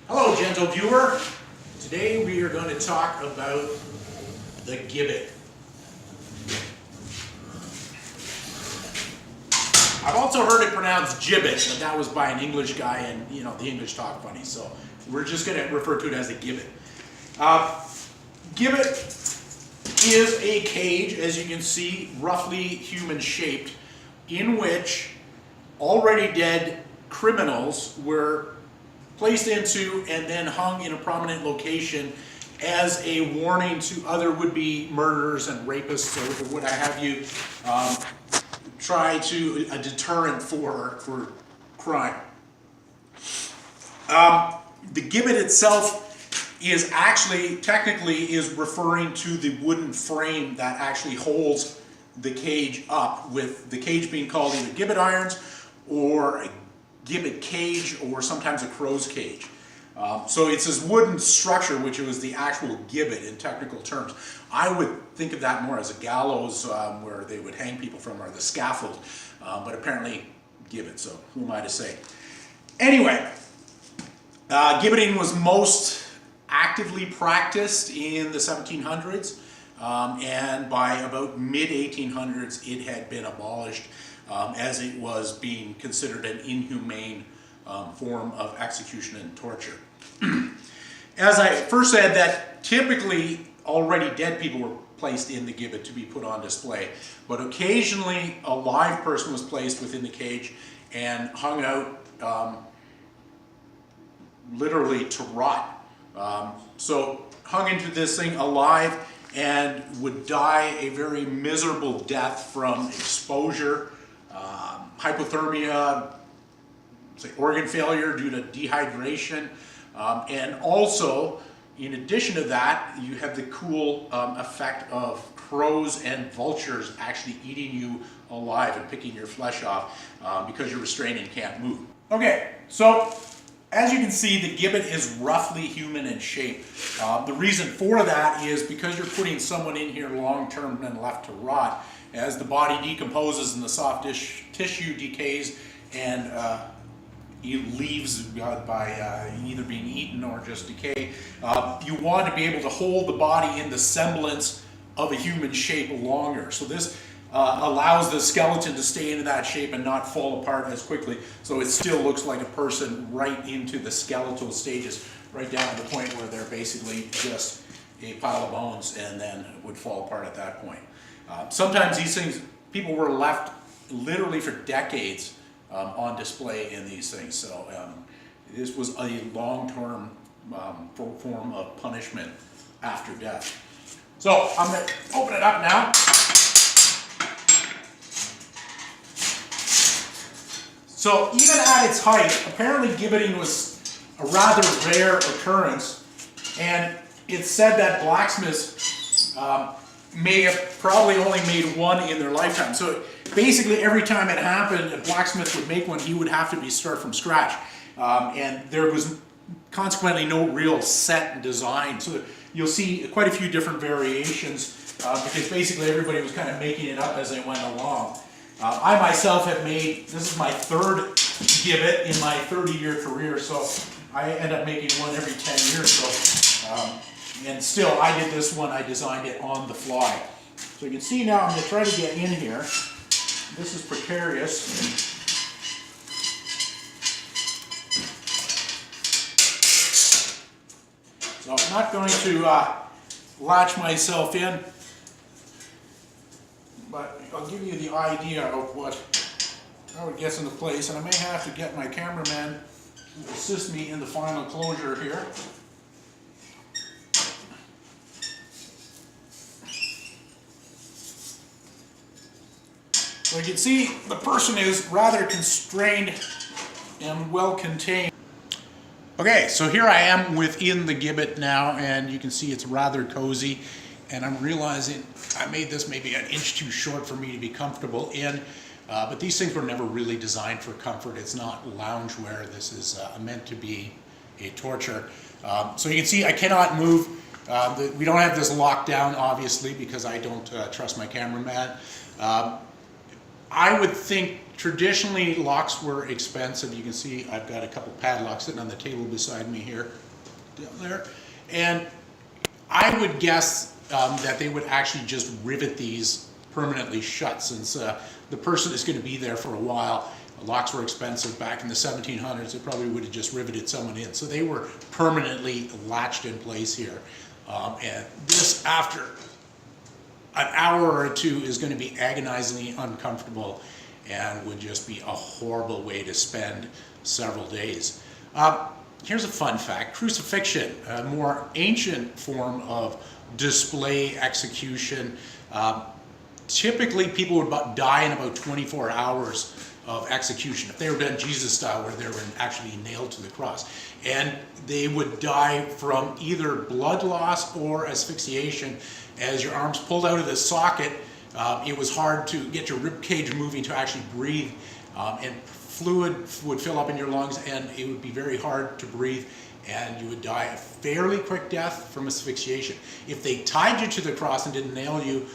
Hello, gentle viewer. Today we are going to talk about the gibbet. I've also heard it pronounced gibbet, but that was by an English guy, and you know the English talk funny, so we're just going to refer to it as a gibbet. Gibbet is a cage, as you can see, roughly human-shaped, in which already dead criminals were placed into and then hung in a prominent location as a warning to other would-be murderers and rapists or what have you, a deterrent for crime. The gibbet itself is actually, technically, is referring to the wooden frame that actually holds the cage up, with the cage being called either gibbet irons or a gibbet cage, or sometimes a crow's cage. So it's this wooden structure, which was the actual gibbet in technical terms. I would think of that more as a gallows where they would hang people from, or the scaffold, but apparently gibbet, so who am I to say? Anyway, gibbeting was most actively practiced in the 1700s, and by about mid-1800s it had been abolished, as it was being considered an inhumane form of execution and torture. As I first said, that typically already dead people were placed in the gibbet to be put on display, but occasionally a live person was placed within the cage and hung out literally to rot. So hung into this thing alive, and would die a very miserable death from exposure, hypothermia, say organ failure due to dehydration, and also, in addition to that, you have the cool effect of crows and vultures actually eating you alive and picking your flesh off because you're restrained and can't move. Okay, so as you can see, the gibbet is roughly human in shape. The reason for that is because you're putting someone in here long-term and left to rot. As the body decomposes and the soft tissue decays and leaves by either being eaten or just decay, you want to be able to hold the body in the semblance of a human shape longer. So this allows the skeleton to stay in that shape and not fall apart as quickly, so it still looks like a person right into the skeletal stages, right down to the point where they're basically just a pile of bones and then would fall apart at that point. Sometimes these things, people were left literally for decades on display in these things, so this was a long-term form of punishment after death. So I'm going to open it up now. So even at its height, apparently gibbeting was a rather rare occurrence, and it's said that blacksmiths may have probably only made one in their lifetime. So basically every time it happened, a blacksmith would make one, he would have to start from scratch. And there was consequently no real set design. So you'll see quite a few different variations because basically everybody was kind of making it up as they went along. I myself have made, this is my third gibbet in my 30-year career, so I end up making one every 10 years. So, and still, I did this one, I designed it on the fly. So you can see now, I'm going to try to get in here. This is precarious. So I'm not going to latch myself in, but I'll give you the idea of how it gets into place, and I may have to get my cameraman to assist me in the final closure here. So you can see the person is rather constrained and well contained. Okay, so here I am within the gibbet now, and you can see it's rather cozy, and I'm realizing I made this maybe an inch too short for me to be comfortable in, but these things were never really designed for comfort. It's not loungewear. This is meant to be a torture. So you can see I cannot move. We don't have this locked down, obviously, because I don't trust my cameraman. I would think traditionally locks were expensive. You can see I've got a couple padlocks sitting on the table beside me here, down there. And I would guess that they would actually just rivet these permanently shut, since the person is going to be there for a while. Locks were expensive back in the 1700s. They probably would have just riveted someone in. So they were permanently latched in place here. And this, after an hour or two, is going to be agonizingly uncomfortable and would just be a horrible way to spend several days. Here's a fun fact. Crucifixion, a more ancient form of display execution. Typically people would die in about 24 hours of execution, if they were done Jesus style, where they were actually nailed to the cross. And they would die from either blood loss or asphyxiation. As your arms pulled out of the socket, it was hard to get your rib cage moving to actually breathe, and fluid would fill up in your lungs, and it would be very hard to breathe, and you would die a fairly quick death from asphyxiation. If they tied you to the cross and didn't nail you,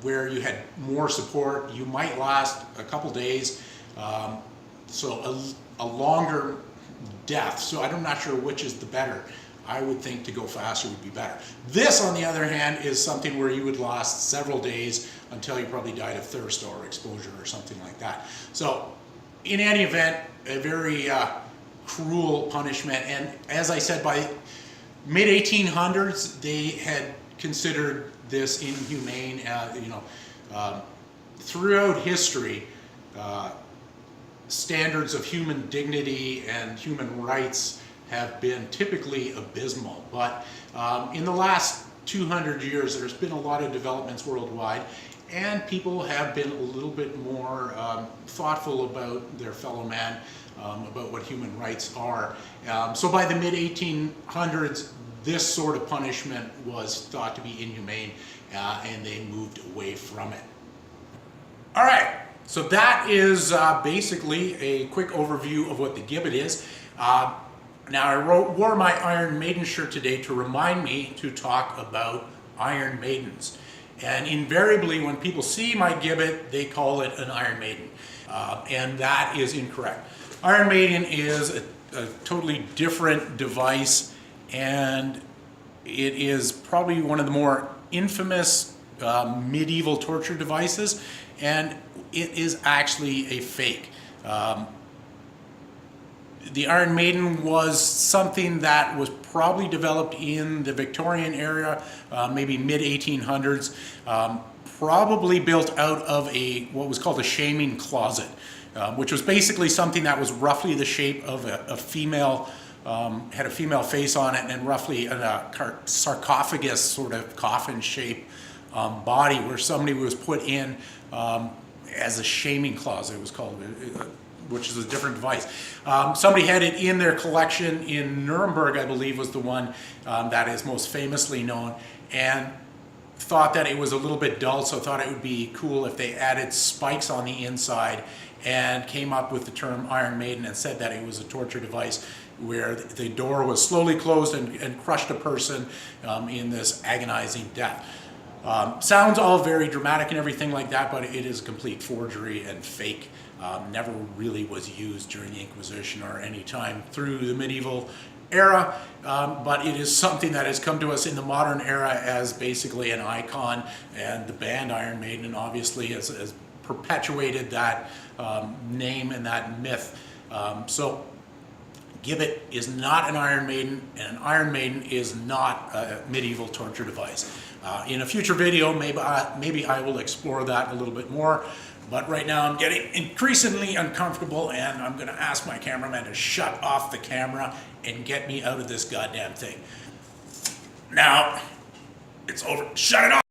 where you had more support, you might last a couple days, so a longer death. So I'm not sure which is the better. I would think to go faster would be better. This, on the other hand, is something where you would last several days until you probably died of thirst or exposure or something like that. So in any event, a very cruel punishment. And as I said, by mid-1800s, they had considered this inhumane. Throughout history, standards of human dignity and human rights have been typically abysmal. But in the last 200 years, there's been a lot of developments worldwide, and people have been a little bit more thoughtful about their fellow man, about what human rights are. So by the mid-1800s, this sort of punishment was thought to be inhumane, and they moved away from it. All right, so that is basically a quick overview of what the gibbet is. Now, I wore my Iron Maiden shirt today to remind me to talk about Iron Maidens. And invariably, when people see my gibbet, they call it an Iron Maiden. And that is incorrect. Iron Maiden is a totally different device, and it is probably one of the more infamous medieval torture devices, and it is actually a fake. The Iron Maiden was something that was probably developed in the Victorian era, maybe mid-1800s, probably built out of what was called a shaming closet, which was basically something that was roughly the shape of a female, had a female face on it, and roughly a sarcophagus sort of coffin shape body, where somebody was put in as a shaming closet, it was called, which is a different device. Somebody had it in their collection in Nuremberg, I believe, was the one that is most famously known, and thought that it was a little bit dull, so thought it would be cool if they added spikes on the inside, and came up with the term Iron Maiden and said that it was a torture device where the door was slowly closed and crushed a person in this agonizing death. Sounds all very dramatic and everything like that, but it is a complete forgery and fake. Never really was used during the Inquisition or any time through the medieval era, but it is something that has come to us in the modern era as basically an icon, and the band Iron Maiden obviously has perpetuated that name and that myth. So Gibbet is not an Iron Maiden, and an Iron Maiden is not a medieval torture device. In a future video, maybe I will explore that a little bit more. But right now I'm getting increasingly uncomfortable, and I'm going to ask my cameraman to shut off the camera and get me out of this goddamn thing. Now, it's over. Shut it off!